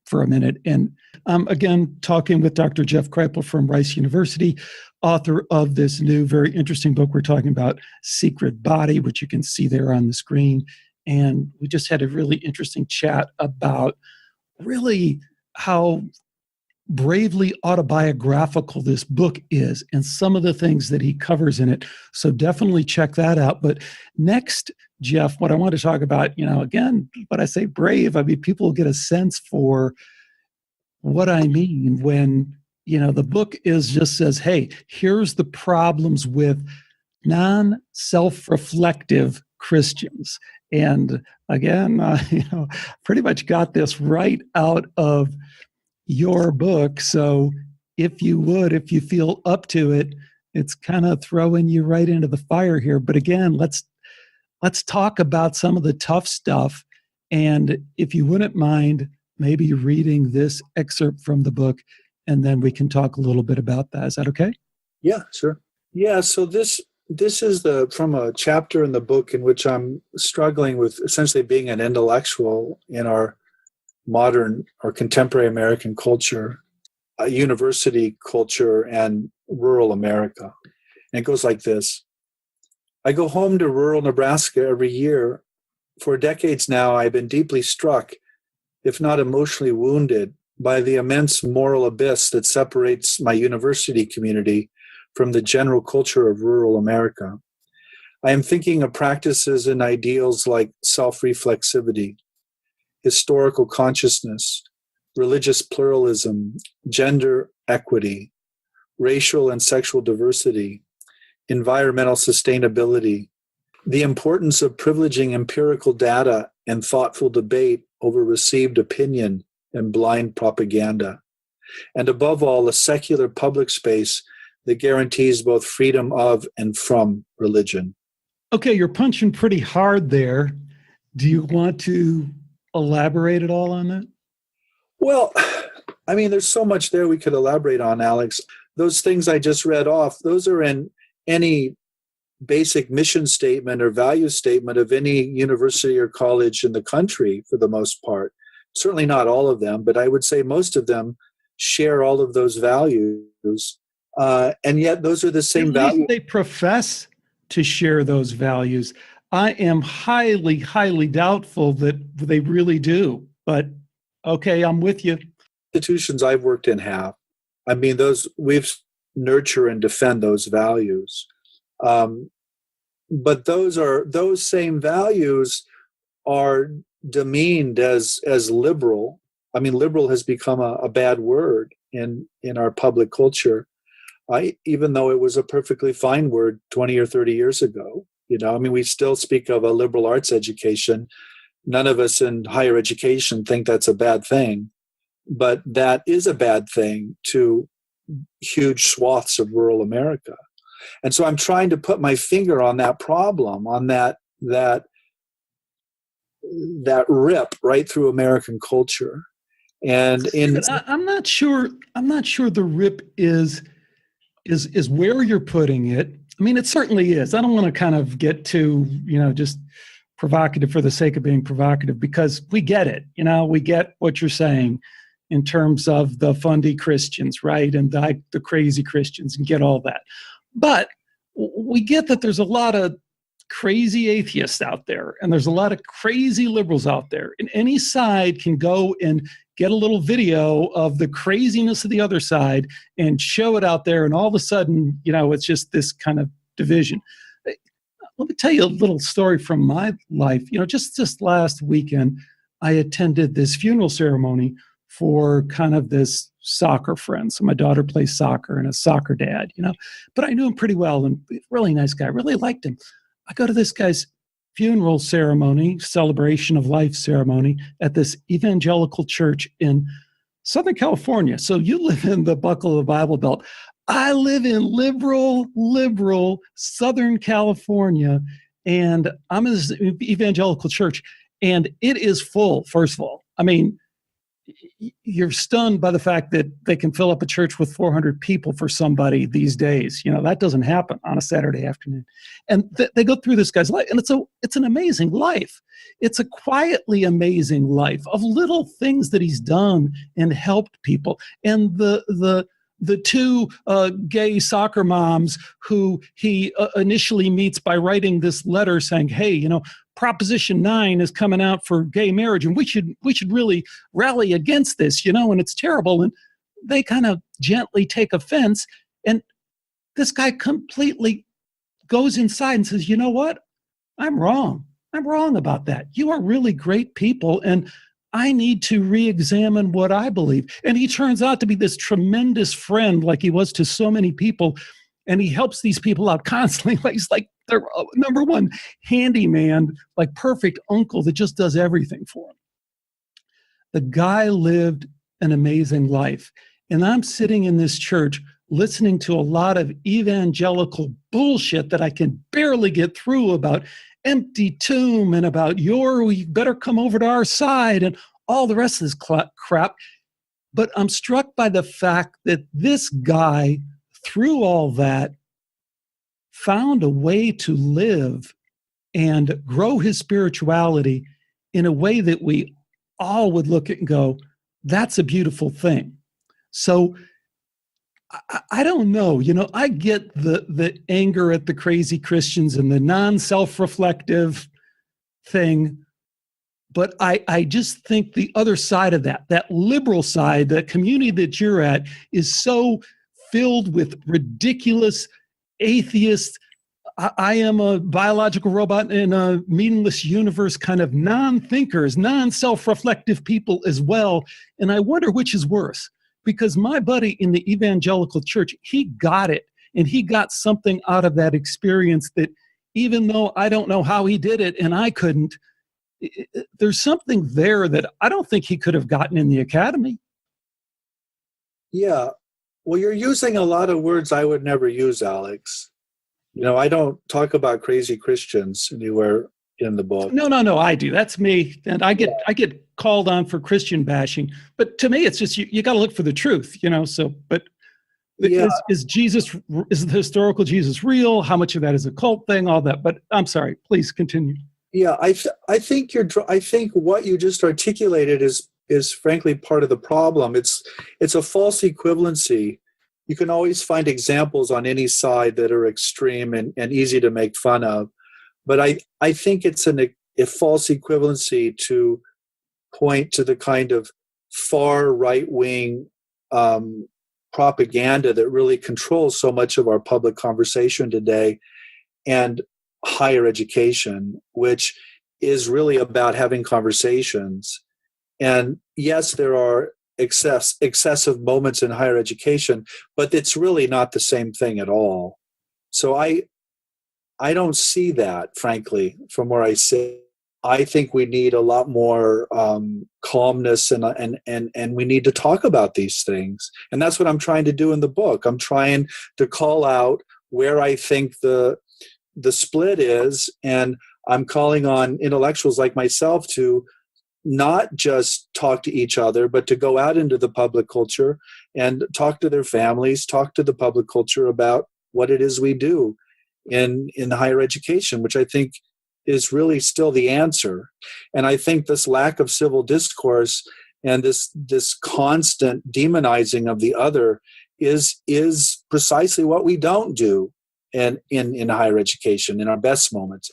for a minute. And again, talking with Dr. Jeff Kripal from Rice University, author of this new, very interesting book. We're talking about Secret Body, which you can see there on the screen. And we just had a really interesting chat about really how bravely autobiographical this book is and some of the things that he covers in it. So definitely check that out. But next, Jeff, what I want to talk about, again, when I say brave, I mean, people get a sense for what I mean when, the book just says, hey, here's the problems with non-self-reflective Christians. And again, pretty much got this right out of your book. So if you feel up to it, it's kind of throwing you right into the fire here. But again, let's talk about some of the tough stuff. And if you wouldn't mind maybe reading this excerpt from the book, and then we can talk a little bit about that. Is that okay? Yeah, sure. Yeah, so this is from a chapter in the book in which I'm struggling with essentially being an intellectual in our modern or contemporary American culture, university culture, and rural America. And it goes like this. I go home to rural Nebraska every year. For decades now, I've been deeply struck, if not emotionally wounded, by the immense moral abyss that separates my university community from the general culture of rural America. I am thinking of practices and ideals like self-reflexivity, historical consciousness, religious pluralism, gender equity, racial and sexual diversity, environmental sustainability, the importance of privileging empirical data and thoughtful debate over received opinion and blind propaganda, and above all, a secular public space that guarantees both freedom of and from religion. Okay, you're punching pretty hard there. Do you want to elaborate at all on that? Well, I mean, there's so much there we could elaborate on, Alex. Those things I just read off, those are in any basic mission statement or value statement of any university or college in the country for the most part. Certainly not all of them, but I would say most of them share all of those values. And yet those are the same values. They profess to share those values. I am highly, highly doubtful that they really do. But okay, I'm with you. Institutions I've worked in have. I mean, we've nurture and defend those values. But those same values are demeaned as liberal. I mean, liberal has become a bad word in our public culture, even though it was a perfectly fine word 20 or 30 years ago. I mean, we still speak of a liberal arts education. None of us in higher education think that's a bad thing, but that is a bad thing to huge swaths of rural America. And so I'm trying to put my finger on that problem, on that rip right through American culture. And I'm not sure the rip is where you're putting it. I mean, it certainly is. I don't want to kind of get too, just provocative for the sake of being provocative, because we get it. We get what you're saying in terms of the fundy Christians, right? And the crazy Christians, and get all that. But we get that there's a lot of crazy atheists out there, and there's a lot of crazy liberals out there. And any side can go and get a little video of the craziness of the other side and show it out there, and all of a sudden, it's just this kind of division. Let me tell you a little story from my life. Just last weekend, I attended this funeral ceremony for kind of this soccer friend. So my daughter plays soccer and a soccer dad, but I knew him pretty well, and really nice guy, really liked him. I go to this guy's funeral ceremony, celebration of life ceremony at this evangelical church in Southern California. So you live in the buckle of the Bible Belt. I live in liberal Southern California, and I'm in this evangelical church, and it is full, first of all. I mean, you're stunned by the fact that they can fill up a church with 400 people for somebody these days. That doesn't happen on a Saturday afternoon. And they go through this guy's life, and it's an amazing life. It's a quietly amazing life of little things that he's done and helped people. And the two gay soccer moms who he initially meets by writing this letter saying, hey, Proposition 9 is coming out for gay marriage, and we should really rally against this, and it's terrible. And they kind of gently take offense. And this guy completely goes inside and says, you know what? I'm wrong. I'm wrong about that. You are really great people, and I need to re-examine what I believe. And he turns out to be this tremendous friend, like he was to so many people. And he helps these people out constantly. Like he's like their number one handyman, like perfect uncle that just does everything for him. The guy lived an amazing life. And I'm sitting in this church listening to a lot of evangelical bullshit that I can barely get through about empty tomb and about you better come over to our side and all the rest of this crap. But I'm struck by the fact that this guy, through all that, found a way to live and grow his spirituality in a way that we all would look at and go, that's a beautiful thing. So I don't know, I get the anger at the crazy Christians and the non-self-reflective thing, but I just think the other side of that liberal side, that community that you're at, is so filled with ridiculous atheists. I am a biological robot in a meaningless universe kind of non-thinkers, non-self-reflective people as well. And I wonder which is worse, because my buddy in the evangelical church, he got it. And he got something out of that experience that, even though I don't know how he did it and I couldn't, there's something there that I don't think he could have gotten in the academy. Yeah. Well, you're using a lot of words I would never use, Alex. I don't talk about crazy Christians anywhere in the book. No, I do. That's me. And I get called on for Christian bashing. But to me, it's just, you got to look for the truth, but yeah. Is the historical Jesus real? How much of that is a cult thing? All that. But I'm sorry, please continue. Yeah, I think what you just articulated is frankly part of the problem. It's a false equivalency. You can always find examples on any side that are extreme and easy to make fun of. But I think it's a false equivalency to point to the kind of far right-wing propaganda that really controls so much of our public conversation today, and higher education, which is really about having conversations. And yes, there are excessive moments in higher education, but it's really not the same thing at all. So I don't see that, frankly, from where I sit. I think we need a lot more calmness, and we need to talk about these things. And that's what I'm trying to do in the book. I'm trying to call out where I think the split is, and I'm calling on intellectuals like myself to not just talk to each other, but to go out into the public culture and talk to their families, talk to the public culture about what it is we do in higher education, which I think is really still the answer. And I think this lack of civil discourse and this constant demonizing of the other is precisely what we don't do in higher education in our best moments.